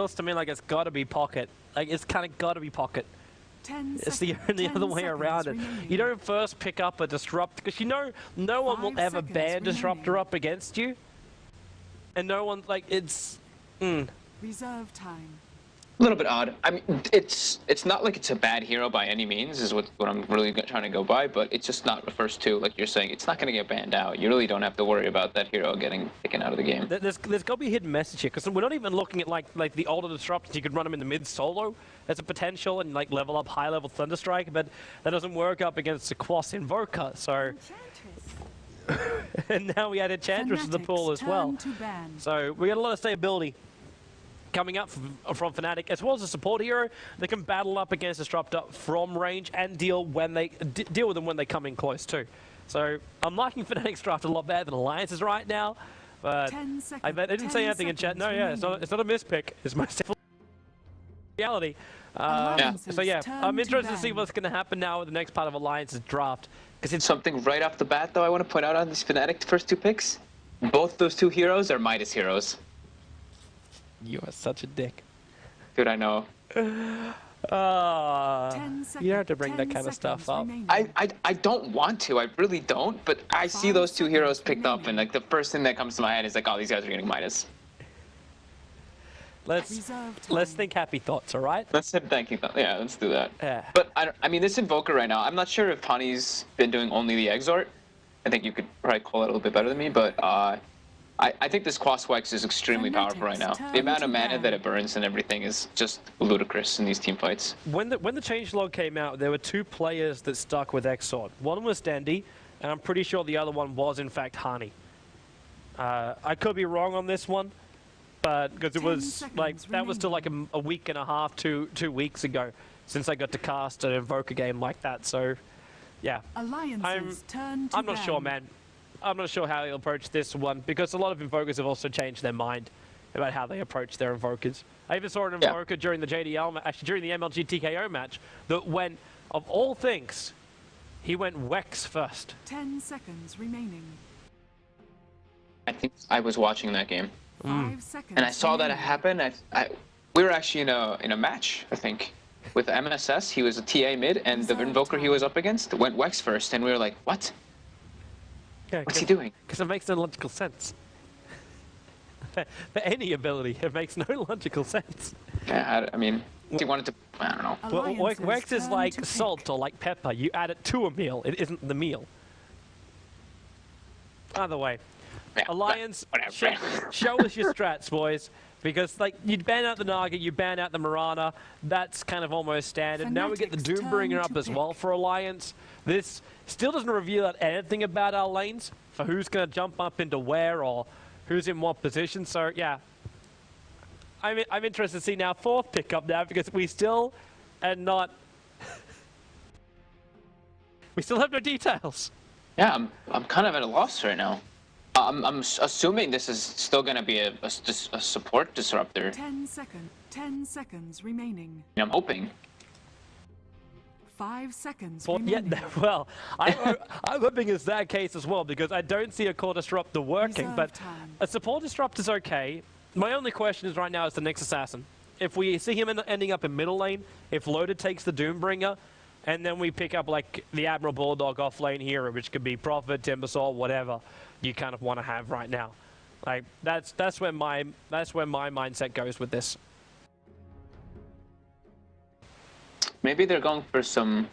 feels to me like it's got to be pocket. Like it's kind of got to be pocket. It's the only other way around it. You don't first pick up a disrupt because you know no one will ever ban disruptor up against you, and no one like it's. Reserve time. A little bit odd. I mean, it's not like it's a bad hero by any means, is what I'm really trying to go by, but it's just not the first two. Like you're saying, it's not going to get banned out. You really don't have to worry about that hero getting taken out of the game. There's got to be a hidden message here, because we're not even looking at like the older disruptors. You could run them in the mid solo as a potential and like level up high level Thunderstrike, but that doesn't work up against the Quas Invoker. So, and now we add Enchantress to the pool as well. So we got a lot of stability coming up from Fnatic, as well as a support hero. They can battle up against Disruptor from range and deal with them when they come in close too. So I'm liking Fnatic's draft a lot better than Alliance's right now. But I didn't say anything in chat. No, yeah, it's not a mispick. It's most reality. So yeah, I'm interested to see what's going to happen now with the next part of Alliance's draft. Because it's something right off the bat though I want to point out on these Fnatic first two picks. Both those two heroes are Midas heroes. You are such a dick. Dude, I know. You don't have to bring that kind of stuff up. I don't want to, I really don't, but I see those two heroes picked up and like the first thing that comes to my head is like, oh, these guys are getting Midas. Let's think happy thoughts, alright? Let's think thanking thoughts, yeah, let's do that. Yeah. But I mean, this Invoker right now, I'm not sure if Honey's been doing only the Exort. I think you could probably call it a little bit better than me, but I think this Quas Wex is extremely powerful right now. The amount of mana that it burns and everything is just ludicrous in these team fights. When the changelog came out, there were two players that stuck with Exort. One was Dandy, and I'm pretty sure the other one was in fact Hani. I could be wrong on this one, but because it was like that was still like a week and a half, two weeks ago since I got to cast an Invoker game like that. So yeah, I'm not sure, man. I'm not sure how he'll approach this one, because a lot of Invokers have also changed their mind about how they approach their Invokers. I even saw an Invoker during the JDL, actually during the MLG TKO match, that went, of all things, he went Wex first. 10 seconds remaining. I think I was watching that game. 5 seconds and I saw that happen. We were actually in a match, I think, with MSS. He was a TA mid, and the Invoker he was up against went Wex first, and we were like, what? Yeah, what's he doing? Because it makes no logical sense. For any ability, it makes no logical sense. Yeah, I mean, he wanted to, I don't know. Well, Wex is like salt or like pepper. You add it to a meal, it isn't the meal. Either way, yeah, Alliance, show us your strats, boys. Because like you ban out the Naga, you ban out the Mirana, that's kind of almost standard. Now we get the Doombringer up as well for Alliance. This still doesn't reveal anything about our lanes for who's going to jump up into where or who's in what position. So yeah, I'm interested to see now fourth pickup now, because we still are not. We still have no details. Yeah, I'm kind of at a loss right now. I'm assuming this is still going to be a support disruptor. 10 seconds remaining. I'm hoping. 5 seconds remaining. Yeah, well, I'm hoping it's that case as well, because I don't see a core disruptor working, but a support disruptor is okay. My only question is right now is the next assassin. If we see him ending up in middle lane, if Loaded takes the Doombringer, and then we pick up like the Admiral Bulldog off lane hero, which could be Prophet, Timbersaw, whatever you kind of want to have right now. Like that's where my mindset goes with this. Maybe they're going for some.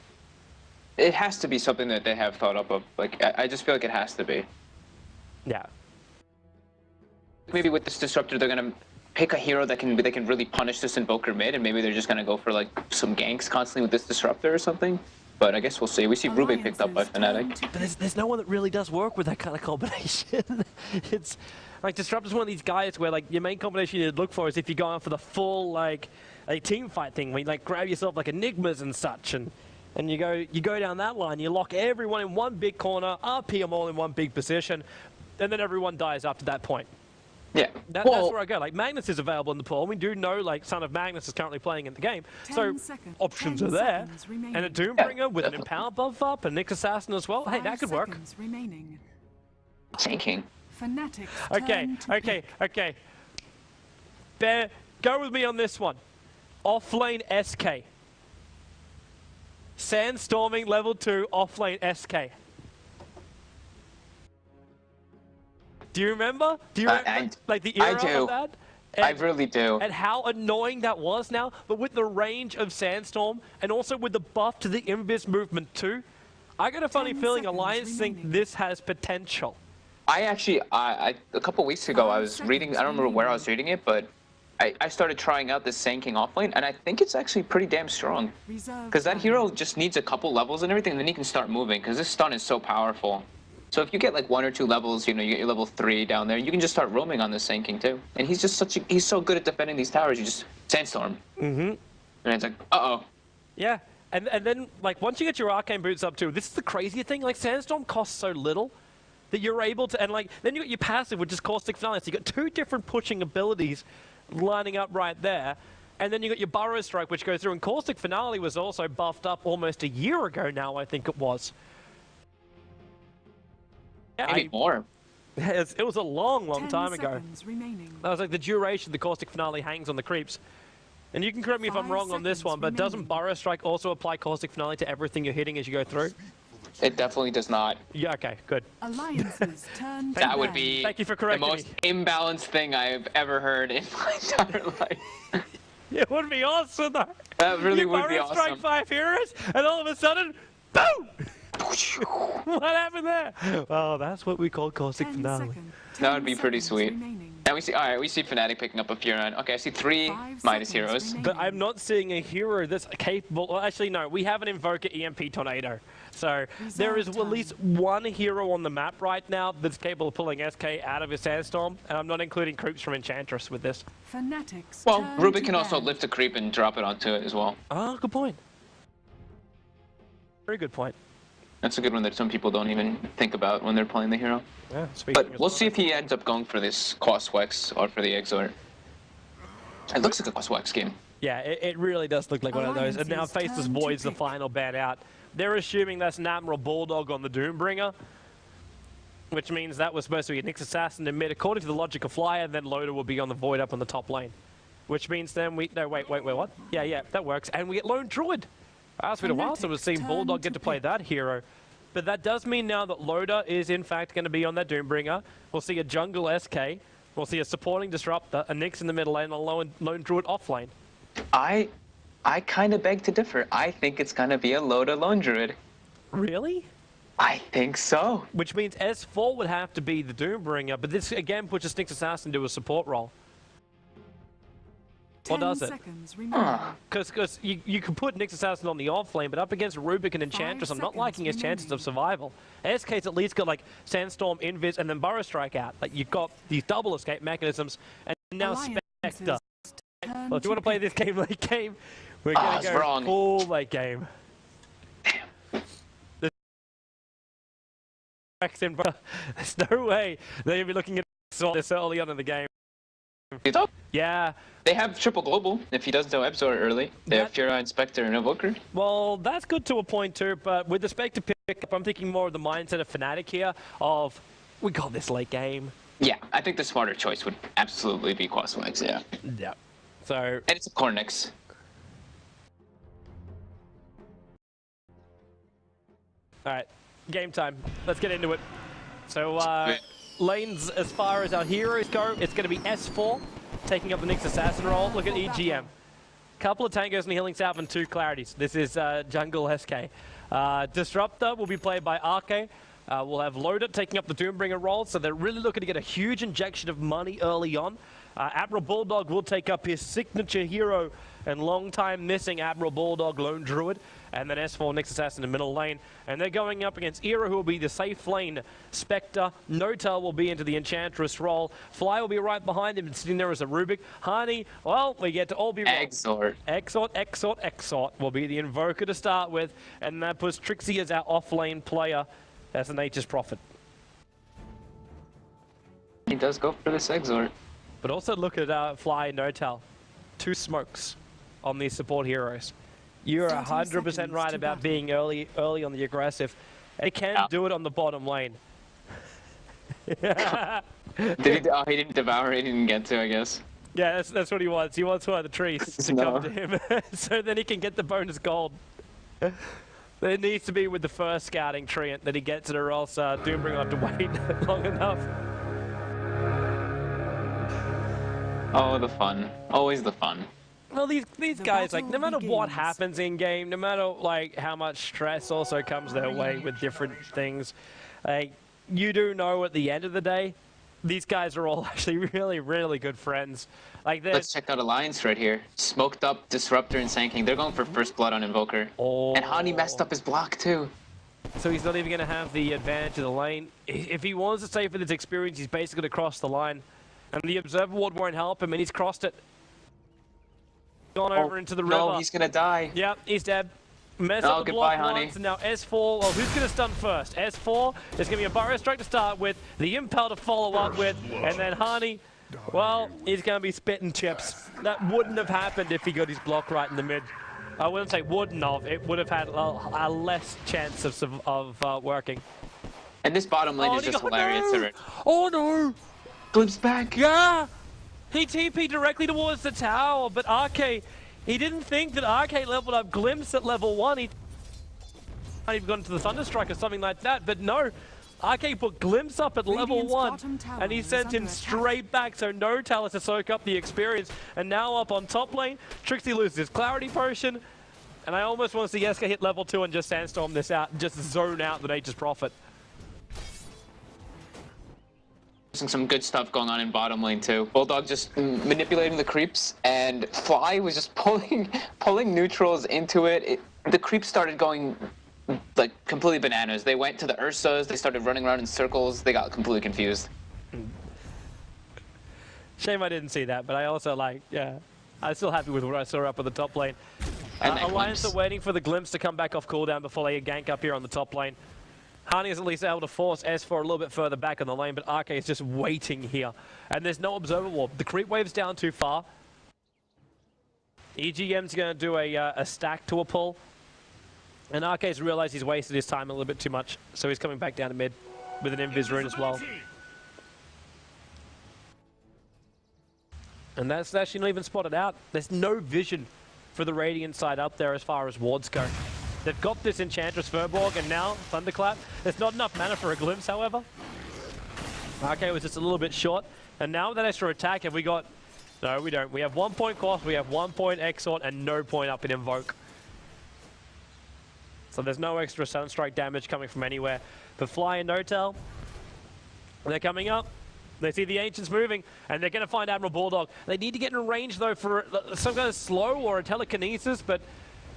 It has to be something that they have thought up of. Like I just feel like it has to be. Yeah. Maybe with this disruptor, they're gonna pick a hero that can really punish this Invoker mid, and maybe they're just gonna go for like some ganks constantly with this disruptor or something. But I guess we'll see. We see Ruby picked up by Fnatic. But there's no one that really does work with that kind of combination. It's like Disruptor's one of these guys where like your main combination you'd look for is if you're going for the full like a team fight thing, where you like grab yourself like Enigmas and such, and you go down that line, you lock everyone in one big corner, RP them all in one big position, and then everyone dies after that point. Yeah, that's where I go. Like Magnus is available in the pool. We do know like Son of Magnus is currently playing in the game, so options are there. And a Doombringer with an Empower buff up, and Nyx Assassin as well. Hey, that could work. Taking. Fnatic. Okay. Go with me on this one. Offlane SK. Sandstorming level 2 offlane SK. Do you remember? Do you remember like the era of that? I really do. And how annoying that was now, but with the range of Sandstorm and also with the buff to the Invis movement too, I got a funny feeling Alliance think this has potential. I actually, a couple weeks ago, I was reading, I don't remember where I was reading it, but I started trying out this Sand King offlane, and I think it's actually pretty damn strong. Because that hero just needs a couple levels and everything, and then he can start moving, because this stun is so powerful. So if you get like 1 or 2 levels, you know, you get your level 3 down there, you can just start roaming on this Sand King too. And he's just he's so good at defending these towers, you just Sandstorm. Mm-hmm. And it's like, uh-oh. Yeah, and then like once you get your Arcane boots up too, this is the crazy thing, like Sandstorm costs so little that you're able to, and like, then you got your passive, which is Caustic Finale, so you got 2 different pushing abilities lining up right there. And then you got your Burrow Strike, which goes through, and Caustic Finale was also buffed up almost a year ago now, I think it was. Yeah, Maybe more. It was a long, long 10 time ago. seconds remaining. That was like the duration the Caustic Finale hangs on the creeps. And you can correct me if I'm 5 wrong on this one, but doesn't remaining. Burrow Strike also apply Caustic Finale to everything you're hitting as you go through? It definitely does not. Yeah, okay, good. Alliances turn to That would ban. be Thank you for the correcting most me. imbalanced thing I've ever heard in my entire life. It would be awesome though. That really You would be Burrow Strike awesome. 5 heroes, and all of a sudden, boom! What happened there? Oh, that's what we call Caustic 10 Finale. seconds. That would be 10 pretty seconds sweet. remaining. Now we see, alright, we see Fnatic picking up a Furon. Okay, I see 3 5 Midas seconds heroes. remaining. But I'm not seeing a hero that's capable. Well, actually, no. We have an Invoker EMP Tornado. So there is Reserve at least one hero on the map right now that's capable of pulling SK out of his Sandstorm. And I'm not including creeps from Enchantress with this. Fanatics Well, turn Rubik to can also ban. lift a creep and drop it onto it as well. Ah, good point. Very good point. That's a good one that some people don't even think about when they're playing the hero. Yeah, But we'll see if he ends up going for this Cost Wex or for the Exort. It looks like a Cost Wex game. Yeah, it really does look like one of those. And now Alliances Faceless turn to Void's the pick. final ban out. They're assuming that's an Admiral Bulldog on the Doombringer, which means that was supposed to be a Nyx Assassin in mid, according to the logic of Flyer, and then Loader will be on the Void up on the top lane. Which means then we... No, wait, what? Yeah, that works. And we get Lone Druid. It's been a while since we've seen Turn Bulldog to get to play pick. that hero. But that does mean now that Loader is in fact going to be on that Doombringer. We'll see a Jungle SK. We'll see a supporting Disruptor, a Nyx in the middle lane, and a Lone Druid off lane. I kind of beg to differ. I think it's going to be a Loda Lone Druid. Really? I think so. Which means S4 would have to be the Doombringer, but this again puts a Nyx Assassin into a support role. 10 does it? seconds remaining. Because you can put Nyx Assassin on the off lane, but up against Rubik and Enchantress, I'm not seconds liking his chances of remaining. survival. SK's at least got like Sandstorm, Invis, and then Burrow Strike out. Like you've got these double escape mechanisms, and now Alliances Spectre. turn Well, if you want to play pick. this game late game, we're gonna it's go wrong. full late game. There's no way they're gonna be looking at this early on in the game. Yeah. They have triple global if he doesn't know Ebzor early. They have Furon, Spectre, and Evoker. Well, that's good to a point too, but with the Spectre pick-up, I'm thinking more of the mindset of Fnatic here of, we got this late game. Yeah, I think the smarter choice would absolutely be Cost Wex, yeah. Yeah. So, And it's a Cornix. alright, game time. Let's get into it. So, it. lanes as far as our heroes go, it's going to be S4 taking up the Nyx Assassin role. Look at EGM. Couple of Tangos and Healing Salve and 2 Clarities. This is Jungle SK. Disruptor will be played by Arke. We'll have Loader taking up the Doombringer role, so they're really looking to get a huge injection of money early on. Admiral Bulldog will take up his signature hero and long time missing Admiral Bulldog Lone Druid, and then S4 Nyx Assassin in the middle lane. And they're going up against Era, who will be the safe lane. Spectre, Nota will be into the Enchantress role. Fly will be right behind him and sitting there as a Rubik. Hani, well, we get to all be wrong. Exort. Exort will be the Invoker to start with, and that puts Trixie as our off-lane player as a Nature's Prophet. He does go for this Exort. But also look at Fly and Notal. 2 smokes on these support heroes. You're 30 100% seconds right to about battle. being early on the aggressive. They can do it on the bottom lane. Did he, oh, he didn't devour, he didn't get to, I guess. Yeah, that's what he wants. He wants one of the trees to No. come to him, so then he can get the bonus gold. It needs to be with the first scouting tree that he gets it, or else Doombring will have to wait long enough. Oh, the fun. Always the fun. Well, these guys, like, no matter battle what begins. happens in game, no matter like how much stress also comes their way with different things, like you do know at the end of the day, these guys are all actually really, really good friends. Like, Let's check out Alliance right here. Smoked up Disruptor and Sanking. They're going for first blood on Invoker. Oh. And Hani messed up his block too. So he's not even going to have the advantage of the lane. If he wants to stay for this experience, he's basically going to cross the line. And the Observer Ward won't help him, and he's crossed it. Gone over into the river. No, he's gonna die. Yep, he's dead. Mess Oh, up the goodbye, block Hani. once, and now S4, well, who's going to stun first? S4 is going to be a Burrow Strike to start with, the Impel to follow up with, and then Hani, well, he's going to be spitting chips. That wouldn't have happened if he got his block right in the mid. I wouldn't say wouldn't have, it would have had a less chance of working. And this bottom lane Oh, is he just got- hilarious. no! Oh no! Glimpse back. Yeah! He TP'd directly towards the tower, but RK, he didn't think that RK leveled up Glimpse at level 1. He might have gone to the Thunderstrike or something like that, but no. RK put Glimpse up at level Radiant's 1, bottom tower and he is sent him under attack. straight back, so no Talus to soak up the experience. And now up on top lane, Trixie loses his Clarity Potion, and I almost want to see SK hit level 2 and just Sandstorm this out, just zone out the Nature's Prophet. Some good stuff going on in bottom lane too. Bulldog just manipulating the creeps, and Fly was just pulling neutrals into it. The creeps started going like completely bananas. They went to the Ursas, they started running around in circles, they got completely confused. Shame I didn't see that, but I also I'm still happy with what I saw up on the top lane. And that Alliance glimpse. are waiting for the Glimpse to come back off cooldown before they gank up here on the top lane. Hani is at least able to force S4 a little bit further back on the lane, but RK is just waiting here. And there's no Observer Ward. The creep wave's down too far. EGM's going to do a stack to a pull. And RK's realized he's wasted his time a little bit too much, so he's coming back down to mid with an Invis rune as well. And that's actually not even spotted out. There's no vision for the Radiant side up there as far as wards go. They've got this Enchantress Furborg and now Thunderclap. There's not enough mana for a Glimpse, however. RK was just a little bit short. And now with that extra attack, have we got... No, we don't. We have 1 point cost, we have 1 point Exort, and no point up in Invoke. So there's no extra Sunstrike damage coming from anywhere. But Fly and Notel, they're coming up. They see the Ancients moving, and they're going to find Admiral Bulldog. They need to get in range, though, for some kind of slow or a telekinesis, but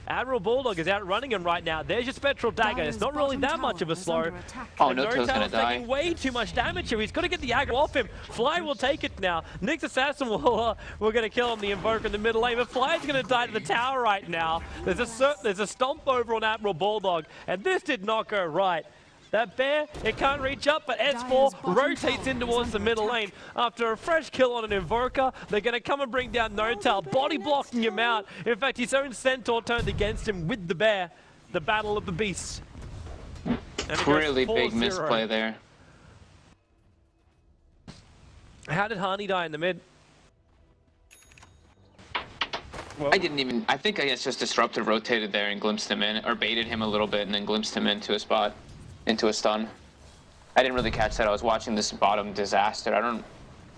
Admiral Bulldog is outrunning him right now. There's your Spectral Dagger. It's not really that much of a slow. Oh, And Notel's gonna Notel's die. taking way too much damage here. He's got to get the aggro off him. Fly will take it now. Nyx Assassin will, we're going to kill him, the Invoker in the middle lane, but Fly's going to die to the tower right now. There's a stomp over on Admiral Bulldog, and this did not go right. That bear, it can't reach up, but S4 rotates in towards the middle lane. After a fresh kill on an Invoker, they're going to come and bring down Notel, body blocking him out. In fact, his own Centaur turned against him with the bear. The battle of the beasts. And it goes Really 4-0. big misplay there. How did Hani die in the mid? Well, I think I guess just Disruptor rotated there and glimpsed him in, or baited him a little bit and then glimpsed him into a spot, into a stun. I didn't really catch that. I was watching this bottom disaster.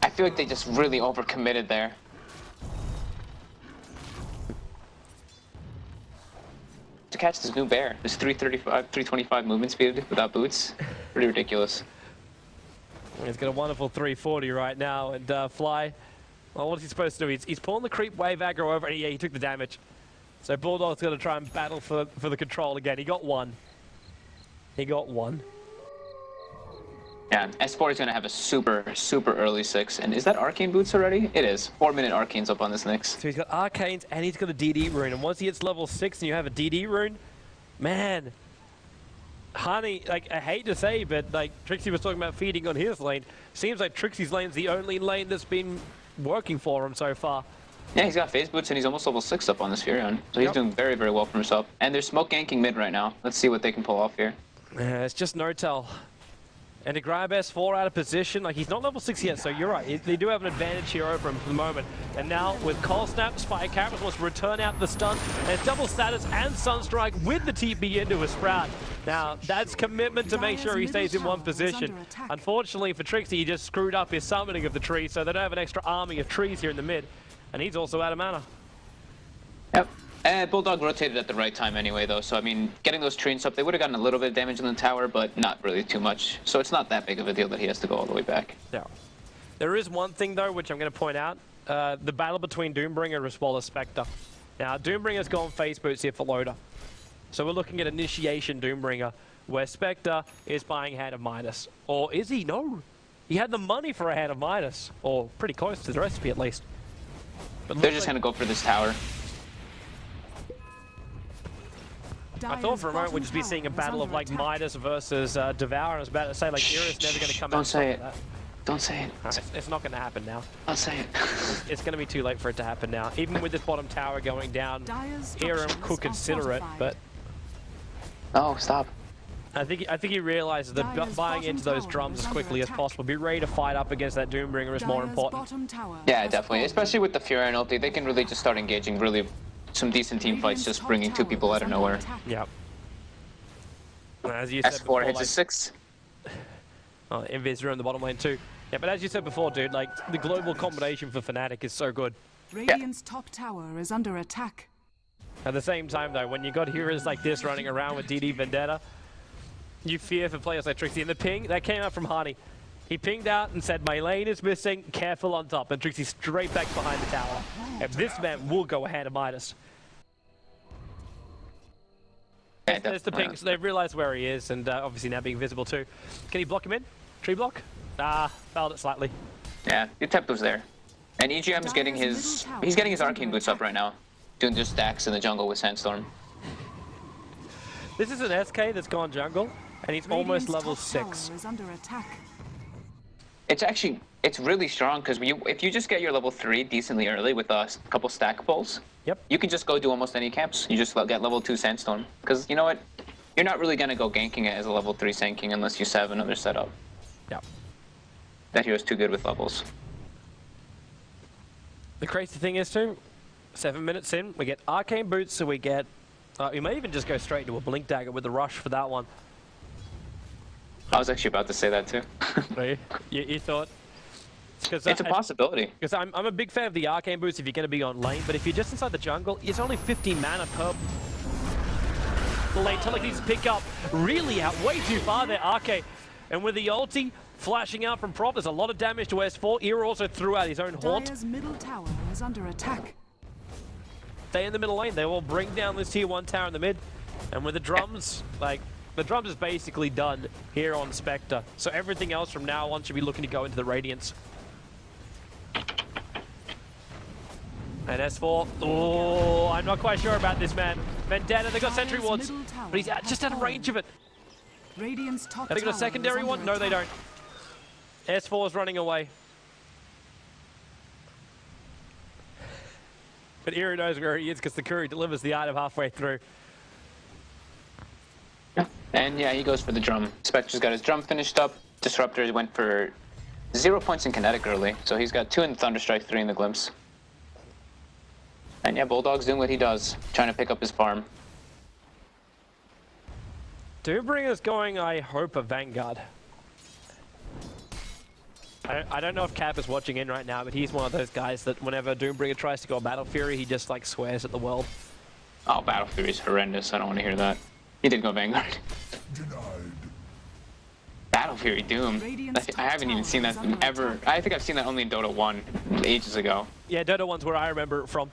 I feel like they just really overcommitted there. To catch this new bear, this 325 movement speed without boots, pretty ridiculous. he's got a wonderful 340 right now, and Fly, well, what's he supposed to do? He's pulling the creep wave aggro over, and yeah, he took the damage. So Bulldog's going to try and battle for the control again. He got one. He got one. Yeah, S4 is going to have a super early 6. And is that Arcane Boots already? It is. 4-minute Arcanes up on this Nyx. So he's got Arcanes, and he's got a DD rune. And once he hits level 6 and you have a DD rune, man, Hani, like, I hate to say, but like Trixie was talking about feeding on his lane. Seems like Trixie's lane's the only lane that's been working for him so far. Yeah, he's got phase boots and he's almost level 6 up on this Furion. So he's doing very well for himself. And they're smoke ganking mid right now. Let's see what they can pull off here. It's just Notel. And to grab S4 out of position, like he's not level 6 yet, so you're right. They do have an advantage here over him for the moment. And now with Cold Snap, Spike Cameras wants to return out the stun. And it's double status and Sunstrike with the TP into a Sprout. Now, that's commitment to make sure he stays in one position. Unfortunately for Trixie, he just screwed up his summoning of the tree, so they don't have an extra army of trees here in the mid. And he's also out of mana. Yep. Bulldog rotated at the right time anyway, though. So, I mean, getting those trees up, they would have gotten a little bit of damage in the tower, but not really too much. So it's not that big of a deal that he has to go all the way back. Yeah. There is one thing, though, which I'm going to point out. The battle between Doombringer as well as Spectre. Now, Doombringer's gone face boots here for Loader. So we're looking at Initiation Doombringer, where Spectre is buying Hand of Midas. Or is he? No. He had the money for a Hand of Midas. Or pretty close to the recipe, at least. But they're just going to go for this tower. I thought for a moment we'd just be seeing a battle of like Midas versus Devour, and I was about to say like Era's never going to come out. Don't say it. Don't say it. It's not going to happen now. I'll say it. It's going to be too late for it to happen now. Even with this bottom tower going down, Era could consider it, but oh, stop. I think he realizes that buying into those drums as quickly as possible, be ready to fight up against that Doombringer is more important. Yeah, definitely. Especially with the Fury and ulti, they can really just start engaging really some decent team fights, just bringing two people out of nowhere. Yep. As you said S4 before, hits like, a 6. Oh, Invis in the bottom lane too. Yeah, but as you said before, dude, like the global combination for Fnatic is so good. Radiant's top tower is under attack. At the same time, though, when you got heroes like this running around with DD Vendetta, you fear for players like Trixie. And the ping that came out from Hani, he pinged out and said, "My lane is missing. Careful on top." And Trixie straight back behind the tower. And this man will go ahead of Midas. Yeah, there's the ping, so they've realized where he is, and obviously now being visible too. Can he block him in? Tree block? Ah, failed it slightly. Yeah, the attempt was there. And EGM's getting his arcane boots up right now, doing just stacks in the jungle with Sandstorm. This is an SK that's gone jungle, and he's almost level 6. It's really strong because if you just get your level 3 decently early with a couple stack pulls, yep, you can just go do almost any camps. You just get level 2 Sandstorm. Because you know what? You're not really going to go ganking it as a level 3 Sanking unless you have another setup. Yep. That hero's too good with levels. The crazy thing is too, 7 minutes in, we get Arcane Boots, so we get... we may even just go straight to a Blink Dagger with the rush for that one. I was actually about to say that too. you thought? It's a possibility. Because I'm a big fan of the Arcane Boots if you're going to be on lane, but if you're just inside the jungle, it's only 50 mana per lane. Telic needs to pick up really out way too far there, Arcane. And with the ulti flashing out from Prop, there's a lot of damage to S4. Era also threw out his own haunt. Dire's middle tower is under attack. Stay in the middle lane. They will bring down this tier 1 tower in the mid. And with the drums, like, the drums is basically done here on Spectre. So everything else from now on should be looking to go into the Radiance. And S4, oh, I'm not quite sure about this, man. Vendetta, they got sentry wards, but he's just out of range of it. Radiant's top Have they got a secondary one? No, they don't. S4 is running away. But Era knows where he is because the Courier delivers the item halfway through. And yeah, he goes for the drum. Spectre's got his drum finished up. Disruptor went for 0 points in kinetic early, so he's got 2 in the Thunderstrike, 3 in the Glimpse. And yeah, Bulldog's doing what he does, trying to pick up his farm. Doombringer's going, I hope, a Vanguard. I don't know if Cap is watching in right now, but he's one of those guys that whenever Doombringer tries to go Battle Fury, he just like swears at the world. Oh, Battle Fury's horrendous. I don't want to hear that. He did go Vanguard. Battle Fury Doom. I haven't even seen that ever. I think I've seen that only in Dota 1 ages ago. Yeah, Dota 1's where I remember it from.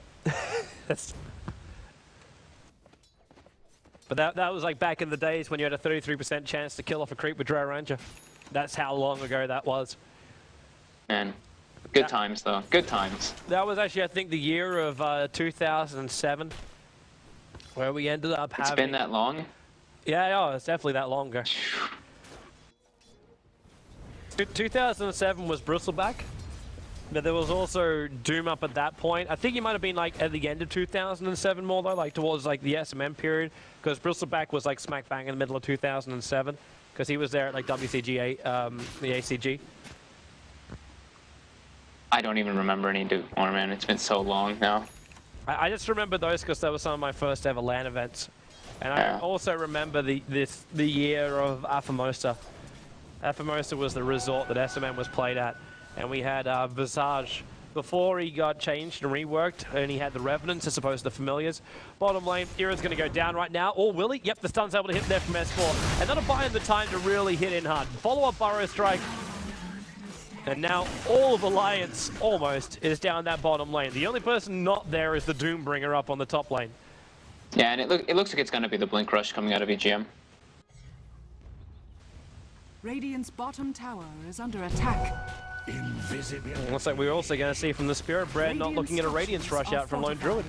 But that was like back in the days when you had a 33% chance to kill off a creep with Drow Ranger. That's how long ago that was. Man, good times though. Good times. That was actually, I think, the year of 2007, where we ended up having... It's been that long? Yeah, it's definitely that long ago. 2007 was Bristleback, but there was also Doom up at that point. I think you might have been like at the end of 2007 more though, like towards like the SMM period, because Bristleback was like smack bang in the middle of 2007, because he was there at like WCG, the ACG. I don't even remember any more, man. It's been so long now. I just remember those because they were some of my first ever LAN events. And I also remember the year of Afamosa. Afamosa was the resort that SMN was played at. And we had Visage before he got changed and reworked, and he had the Revenants as opposed to the Familiars. Bottom lane, Era's going to go down right now. Or will he? Yep, the stun's able to hit there from S4. And that'll buy him the time to really hit in hard. Follow-up Burrow Strike. And now all of Alliance, almost, is down that bottom lane. The only person not there is the Doombringer up on the top lane. Yeah, and it looks like it's going to be the Blink Rush coming out of EGM. Radiant's bottom tower is under attack. Looks like we're also going to see from the Spirit Bread not looking at a Radiance Rush out from Lone Druid.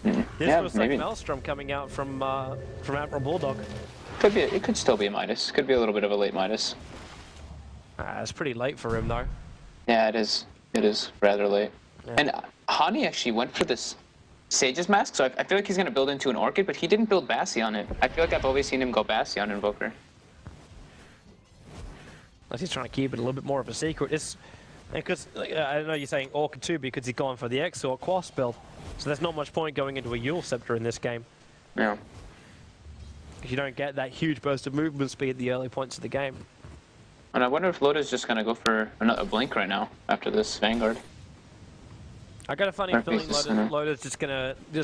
This Yeah, was maybe. like Maelstrom coming out from Admiral Bulldog. It could still be a Midas. Could be a little bit of a late Midas. It's pretty late for him though. Yeah, it is. It is rather late. Yeah. And Hani actually went for this Sage's Mask, so I feel like he's going to build into an Orchid, but he didn't build Bastion it. I feel like I've always seen him go Bastion Invoker. Unless he's trying to keep it a little bit more of a secret. It's because I know you're saying Orchid too because he's gone for the Exort Quas build. So there's not much point going into a Yule Scepter in this game. Yeah. You don't get that huge burst of movement speed at the early points of the game. And I wonder if Loda's just going to go for a Blink right now after this Vanguard. I got a funny Or feeling Faceless Loda's just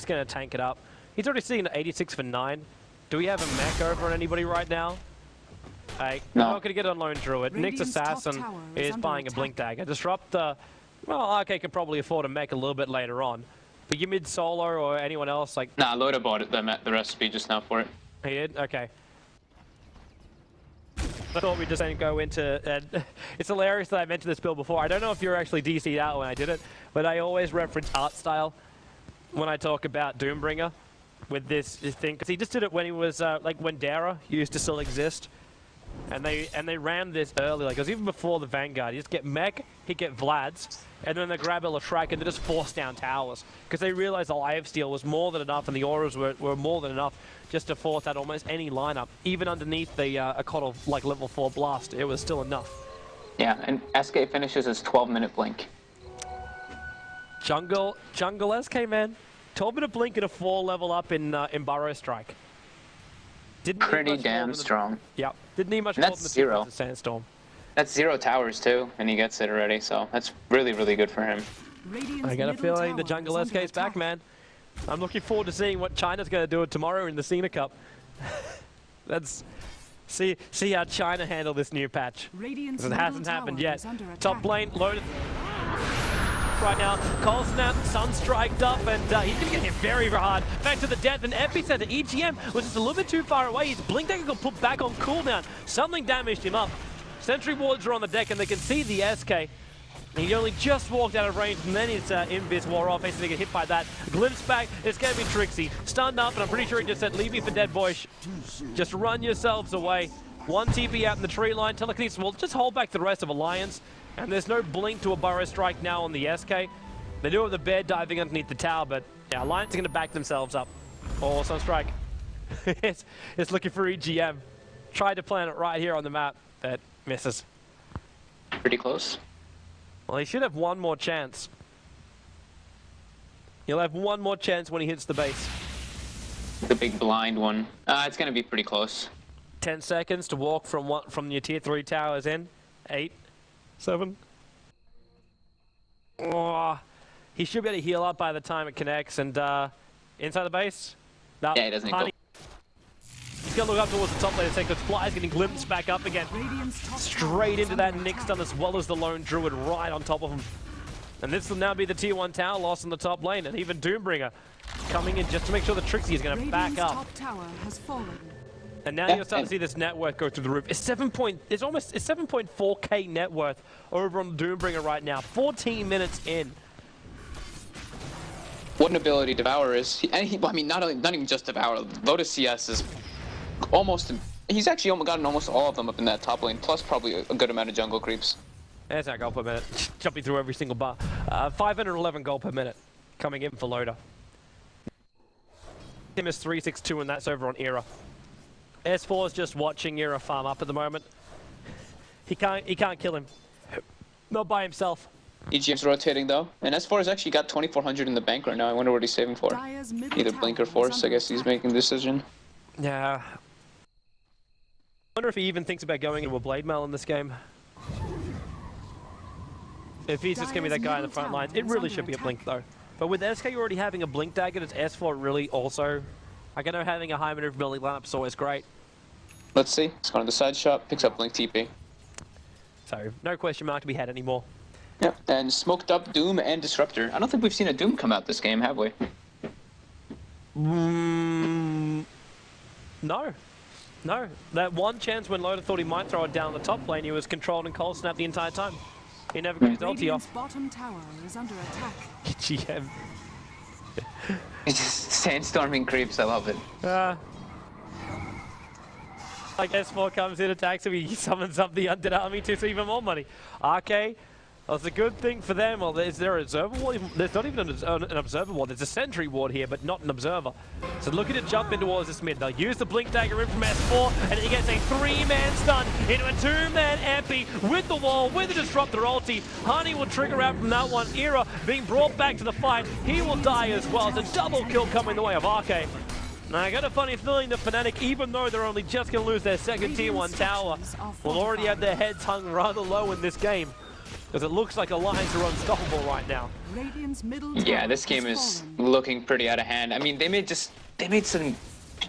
gonna tank it up. He's already seen 86 for 9. Do we have a mech over on anybody right now? No. I'm not gonna get on Lone Druid. Nyx Radiant's top Assassin tower is under buying a attack. Blink Dagger. Disrupt well, okay, can probably afford a mech a little bit later on. But you mid solo or anyone else like Nah, Loda bought it, the recipe just now for it. he did? Okay. I thought we just didn't go into, and it's hilarious that I mentioned this build before. I don't know if you're actually DC'd out when I did it, but I always reference art style when I talk about Doombringer with this thing, because he just did it when he was, like when Dara used to still exist. And they ran this early, like it was even before the Vanguard. You just get mech, he'd get Vlad's, and then they grab a Latrak and they just force down towers. Because they realized the lifesteal was more than enough and the auras were more than enough just to force out almost any lineup. Even underneath the Akotl like level 4 blast, it was still enough. Yeah, and SK finishes his 12-minute Blink. Jungle SK, man. 12-minute blink and a 4 level up in Burrow Strike. Didn't need Pretty much more damn than the- strong. Yep. Didn't need much And more that's than the 2 zero. points of Sandstorm. That's 0 towers too, and he gets it already, so that's really, really good for him. Radiant's I got a middle feeling the tower Jungle is under SK's back, attack. man. I'm looking forward to seeing what China's going to do tomorrow in the Cena Cup. Let's see how China handle this new patch. Radiant's 'Cause it middle hasn't happened tower yet. is under Top attack. lane loaded right now. Cold Snap, Sunstriked up, and he's going to get hit very hard. Back to the death, and Epicenter. EGM was just a little bit too far away. His Blink Dagger got put back on cooldown. Something damaged him up. Sentry wards are on the deck, and they can see the SK. He only just walked out of range, and then his Invis wore off. He's going to get hit by that. Glimpse back. It's going to be Trixie. Stunned up, and I'm pretty sure he just said, leave me for dead, boys. Just run yourselves away. One TP out in the tree line. Telekinesis will just hold back the rest of Alliance. And there's no blink to a Burrow Strike now on the SK. They do have the bear diving underneath the tower, but yeah, Alliance are going to back themselves up. Oh, Sunstrike. it's looking for EGM. Tried to plant it right here on the map, but misses. Pretty close. Well, he should have one more chance. He'll have one more chance when he hits the base. The big blind one. It's going to be pretty close. 10 seconds to walk from your tier 3 towers in. 8, 7. Oh, he should be able to heal up by the time it connects. And inside the base? No, Yeah, he doesn't go. He's going to look up towards the top lane because Fly's getting glimpsed back up again. Radiant's top tower Straight is into that under Nyx attack. stun as well as the Lone Druid right on top of him. And this will now be the tier 1 tower loss in the top lane. And even Doombringer coming in just to make sure the Trixie is going to back Radiant's up. top tower has fallen. And now Yeah, you're starting and- to see this net worth go through the roof. It's 7.4k net worth over on Doombringer right now. 14 minutes in. What an ability Devour is. I mean, not even just Devour. Lotus CS is almost... He's actually gotten almost all of them up in that top lane, plus probably a good amount of jungle creeps. There's our goal per minute. Jumping through every single bar. 511 gold per minute coming in for Loda. Him is 362, and that's over on Era. S4 is just watching Ira farm up at the moment. He can't kill him. Not by himself. EGM's rotating though, and S4 has actually got 2,400 in the bank right now. I wonder what he's saving for. Either Blink or Force, I guess he's making the decision. Yeah. I wonder if he even thinks about going into a Blade Mail in this game. If he's just going to be that guy in the front lines, it really should be a Blink though. But with SK already having a Blink dagger, does S4 really also... Like I know having a high maneuverability lineup is always great. Let's see. He's going to the side shop, picks up Blink TP. So, no question mark to be had anymore. Yep, and smoked up Doom and Disruptor. I don't think we've seen a Doom come out this game, have we? No. No. That one chance when Loda thought he might throw it down the top lane, he was controlled and cold snapped the entire time. He never got his ulti off. Bottom tower is under attack. GM. It's just sandstorming creeps, I love it. Like S4 comes in, attacks him, he summons up the undead army to see even more money. RK, that's a good thing for them. Well, is there an observer ward? There's not even an observer ward. There's a sentry ward here, but not an observer. So looking to jump in towards this mid. They'll use the Blink Dagger in from S4, and he gets a 3-man stun into a 2-man Epi with the wall, with the Disruptor ulti. Honey will trigger out from that one. Ira being brought back to the fight. He will die as well. It's a double kill coming the way of RK. Now, I got a funny feeling that Fnatic, even though they're only just going to lose their second tier 1 tower, will already have their heads hung rather low in this game. Because it looks like Alliance are unstoppable right now. Yeah, this game is looking pretty out of hand. I mean, they made some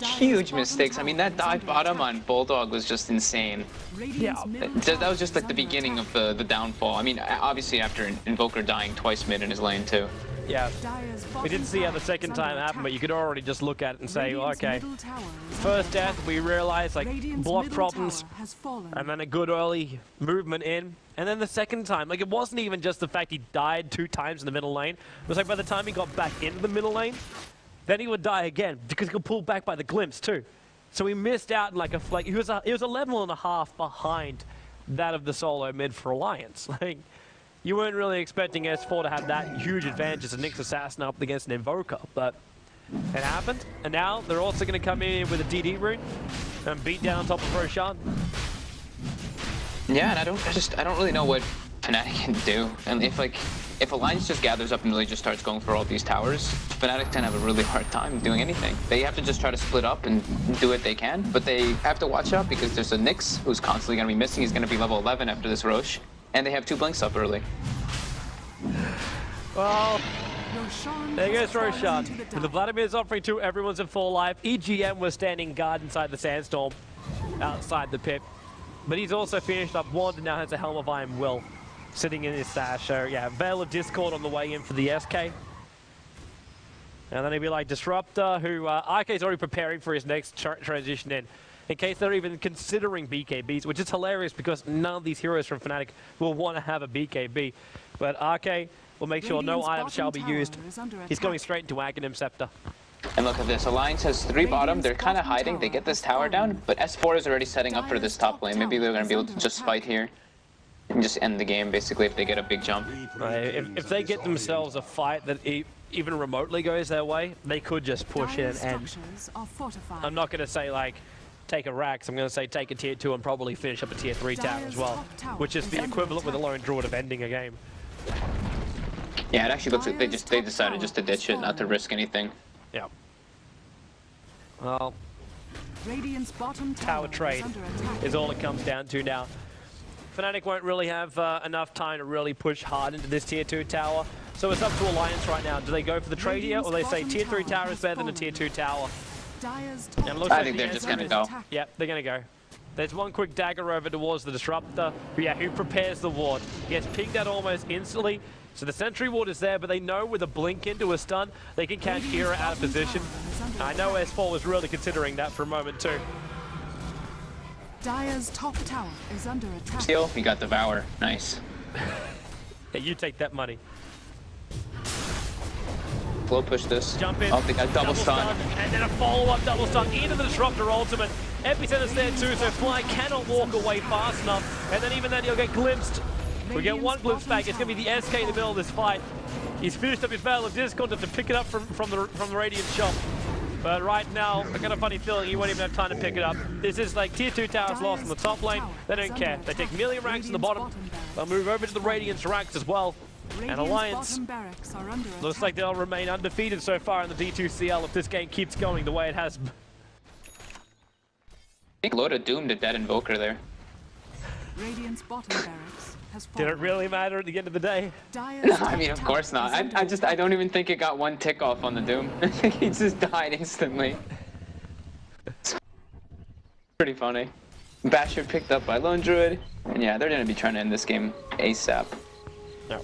huge mistakes. I mean, that dive bottom on Bulldog was just insane. Yeah. That was just like the beginning of the downfall. I mean, obviously after Invoker dying twice mid in his lane too. Yeah, we didn't see how the second time happened, but you could already just look at it and say, well, okay, first death, we realized, like, block problems, and then a good early movement in, and then the second time, like, it wasn't even just the fact he died 2 times in the middle lane, it was like by the time he got back into the middle lane, then he would die again, because he got pulled back by the glimpse, too. So he missed out, in like, he was a level and a half behind that of the solo mid for Alliance. Like, you weren't really expecting S4 to have that huge advantage as a Nyx Assassin up against an Invoker, but it happened. And now they're also going to come in with a DD rune and beat down on top of Roshan. Yeah, and I don't really know what Fnatic can do. And if Alliance just gathers up and really just starts going for all these towers, Fnatic can have a really hard time doing anything. They have to just try to split up and do what they can, but they have to watch out because there's a Nyx who's constantly going to be missing. He's going to be level 11 after this Roche. And they have 2 Blinks up early. Well, there goes Roshan. With the Vladimir's offering 2, everyone's at full life. EGM was standing guard inside the Sandstorm, outside the pit. But he's also finished up Wand and now has a Helm of Iron Will sitting in his stash. So yeah, Veil of Discord on the way in for the SK. And then he'll be like Disruptor, who RK's already preparing for his next transition in case they're even considering BKBs, which is hilarious because none of these heroes from Fnatic will want to have a BKB. But RK will make sure no items shall be used. He's going straight into Aghanim Scepter. And look at this, Alliance has 3 bottom, they're kind of hiding, they get this tower down, but S4 is already setting up for this top lane. Maybe they're going to be able to just fight here and just end the game, basically, if they get a big jump. If they get themselves a fight that even remotely goes their way, they could just push in, and I'm not going to say, like, take a Rax, I'm going to say take a tier 2 and probably finish up a tier 3 tower as well, which is the equivalent with a lone druid of ending a game. Yeah, it actually looks like they decided just to ditch it, not to risk anything. Yeah. Well, tower trade is all it comes down to now. Fnatic won't really have enough time to really push hard into this tier 2 tower, so it's up to Alliance right now. Do they go for the trade here, or they say tier 3 tower is better than a tier 2 tower? I think they're just going to go. Yep, they're going to go. There's one quick dagger over towards the Disruptor, who prepares the ward. He gets pinged out almost instantly, so the sentry ward is there, but they know with a blink into a stun, they can catch Ira out of position. I know S4 was really considering that for a moment too. Dire's top tower is under attack. Still, he got Devour. Nice. Yeah, you take that money. Flow push this. Jump in. Oh, they got double stun. And then a follow-up double stun into the Disruptor ultimate. Epicenter's there too, so Fly cannot walk away fast enough. And then even then he'll get glimpsed. We get one glimpse back. It's going to be the SK in the middle of this fight. He's finished up his Veil of Discord to pick it up from the Radiant shop. But right now, I got a funny feeling he won't even have time to pick it up. This is like tier 2 towers lost in the top lane. They don't care. They take melee ranks in the bottom. They'll move over to the Radiance ranks as well. And Alliance looks like they'll remain undefeated so far in the D2CL if this game keeps going the way it has. I think Loda doomed a dead Invoker there. Radiant's bottom barracks has Did it fallen. really matter at the end of the day? No, I mean, of course not. I don't even think it got one tick off on the Doom. He just died instantly. It's pretty funny. Basher picked up by Lone Druid. And yeah, they're going to be trying to end this game ASAP. No.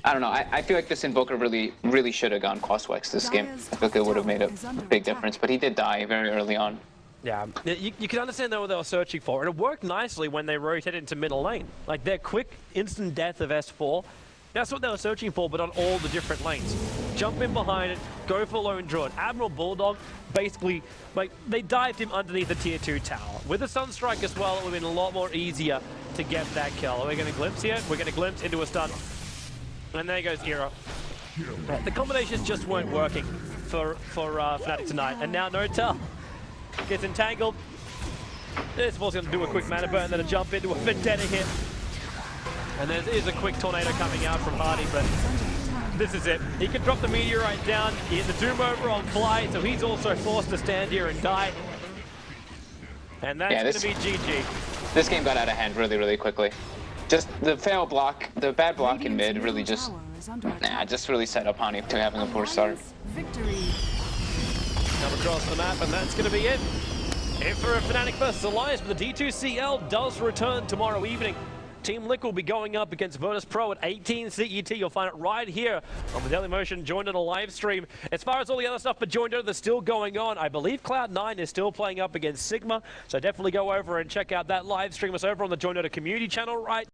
I don't know. I feel like this Invoker really should have gone Quaswex this game. I feel like it would have made a big difference. But he did die very early on. Yeah, you can understand what they were searching for, and it worked nicely when they rotated into middle lane. Like their quick, instant death of S4, that's what they were searching for, but on all the different lanes. Jump in behind it, go for Lone Druid. Admiral Bulldog, basically, like, they dived him underneath the tier 2 tower. With the Sunstrike as well, it would have been a lot more easier to get that kill. Are we going to glimpse here? We're going to glimpse into a stun. And there goes Era. The combinations just weren't working for Fnatic tonight, and now No Tell gets entangled. This was going to do a quick mana burn, then a jump into a Vendetta hit. And there is a quick tornado coming out from Hardy, but this is it. He can drop the meteorite down, he hit the Doom over on fly, so he's also forced to stand here and die. And that's going to be GG. This game got out of hand really quickly. Just the fail block, the bad block in mid really just, just really set up Hani to having a poor start. Victory. Come across the map, and that's going to be it. It for a Fnatic versus Alliance, but the D2CL does return tomorrow evening. Team Lick will be going up against Virtus Pro at 18 CET. You'll find it right here on the Daily Motion Join Dota live stream. As far as all the other stuff for Join Dota that's still going on, I believe Cloud9 is still playing up against Sigma, so definitely go over and check out that live stream. It's over on the Join Dota community channel right